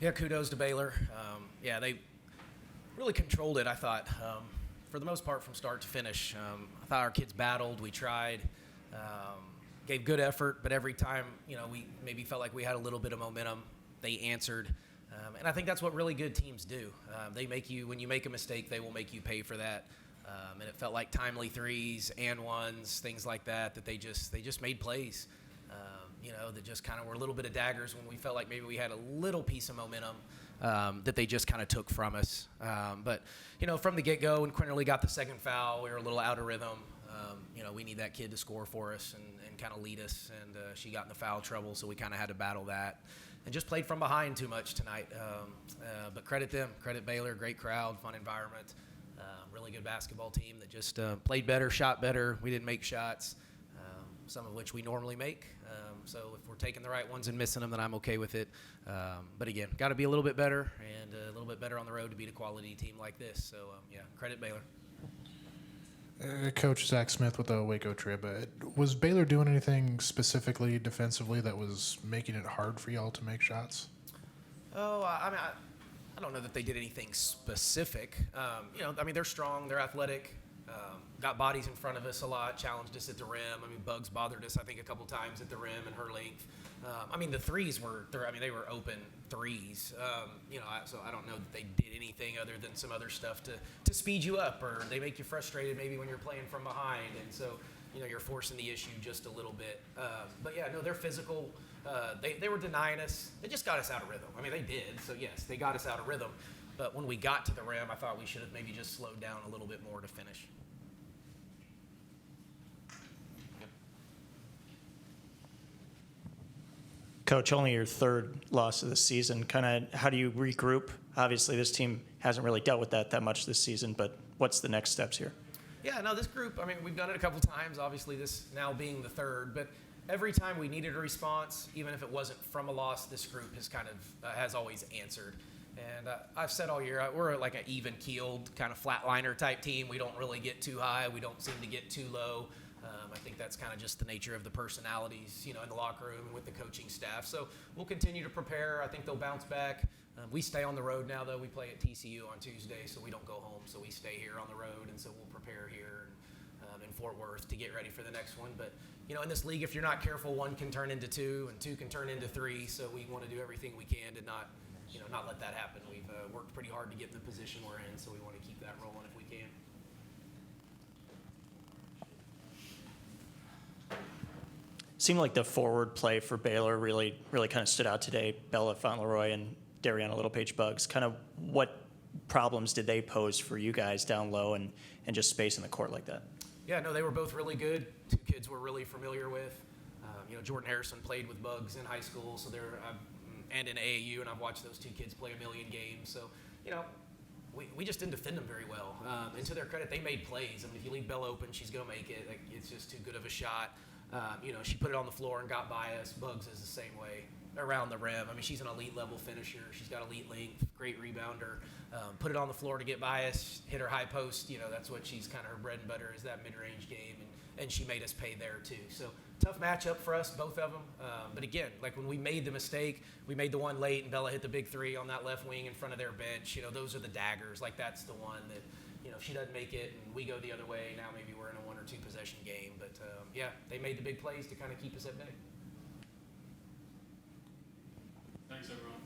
Yeah, kudos to Baylor. Yeah, they really controlled it, I thought, for the most part from start to finish. I thought our kids battled. We tried, gave good effort, but every time, we maybe felt like we had a little bit of momentum, they answered. And I think that's what really good teams do. They make you, when you make a mistake, they will make you pay for that. And it felt like timely threes and ones, things like that, that they just made plays. That just kind of were a little bit of daggers when we felt like maybe we had a little piece of momentum that they just kind of took from us. But from the get-go, when Quinterly got the second foul, we were a little out of rhythm. We need that kid to score for us and kind of lead us. And she got in the foul trouble, so we kind of had to battle that. And just played from behind too much tonight. But credit them. Credit Baylor. Great crowd, fun environment. Really good basketball team that just played better, shot better. We didn't make shots, some of which we normally make. So if we're taking the right ones and missing them, then I'm okay with it. But again, got to be a little bit better and a little bit better on the road to beat a quality team like this. So, credit Baylor. Coach Zach Smith with the Waco Trib. Was Baylor doing anything specifically defensively that was making it hard for y'all to make shots? I don't know that they did anything specific. They're strong, they're athletic, got bodies in front of us a lot, challenged us at the rim. Bugs bothered us, I think, a couple times at the rim and her length. The threes were, they were open threes. So I don't know that they did anything other than some other stuff to speed you up, or they make you frustrated maybe when you're playing from behind. And so, you're forcing the issue just a little bit. They're physical. They were denying us. They just got us out of rhythm. They did. So, yes, they got us out of rhythm. But when we got to the rim, I thought we should have maybe just slowed down a little bit more to finish. Coach, only your third loss of the season. Kind of how do you regroup? Obviously, this team hasn't really dealt with that much this season, but what's the next steps here? Yeah, no, this group, we've done it a couple times, obviously this now being the third, but every time we needed a response, even if it wasn't from a loss, this group has always answered. And I've said all year, we're like an even-keeled kind of flatliner type team. We don't really get too high. We don't seem to get too low. I think that's kind of just the nature of the personalities, in the locker room and with the coaching staff. So we'll continue to prepare. I think they'll bounce back. We stay on the road now, though. We play at TCU on Tuesday, so we don't go home. So we stay here on the road, and so we'll prepare here in Fort Worth to get ready for the next one. But, in this league, if you're not careful, one can turn into two, and two can turn into three. So we want to do everything we can to not let that happen. We've worked pretty hard to get in the position we're in, so we want to keep that rolling if we can. Seemed like the forward play for Baylor really kind of stood out today. Bella Fauntleroy and Dariana Littlepage-Buggs. Kind of what problems did they pose for you guys down low and just space in the court like that? Yeah, no, they were both really good. Two kids we're really familiar with. Jordan Harrison played with Buggs in high school, so and in AAU, and I've watched those two kids play a million games. So, we just didn't defend them very well. And to their credit, they made plays. If you leave Bella open, she's going to make it. It's just too good of a shot. She put it on the floor and got by us. Buggs is the same way around the rim. She's an elite level finisher. She's got elite length, great rebounder. Put it on the floor to get by us, hit her high post. That's what she's kind of her bread and butter is that mid-range game. And she made us pay there too. So tough matchup for us, both of them. But again, like when we made the mistake, we made the one late and Bella hit the big three on that left wing in front of their bench. Those are the daggers. Like that's the one that, if she doesn't make it and we go the other way, now maybe we're in a 1 or 2 possession game. But they made the big plays to kind of keep us at bay. Thanks, everyone.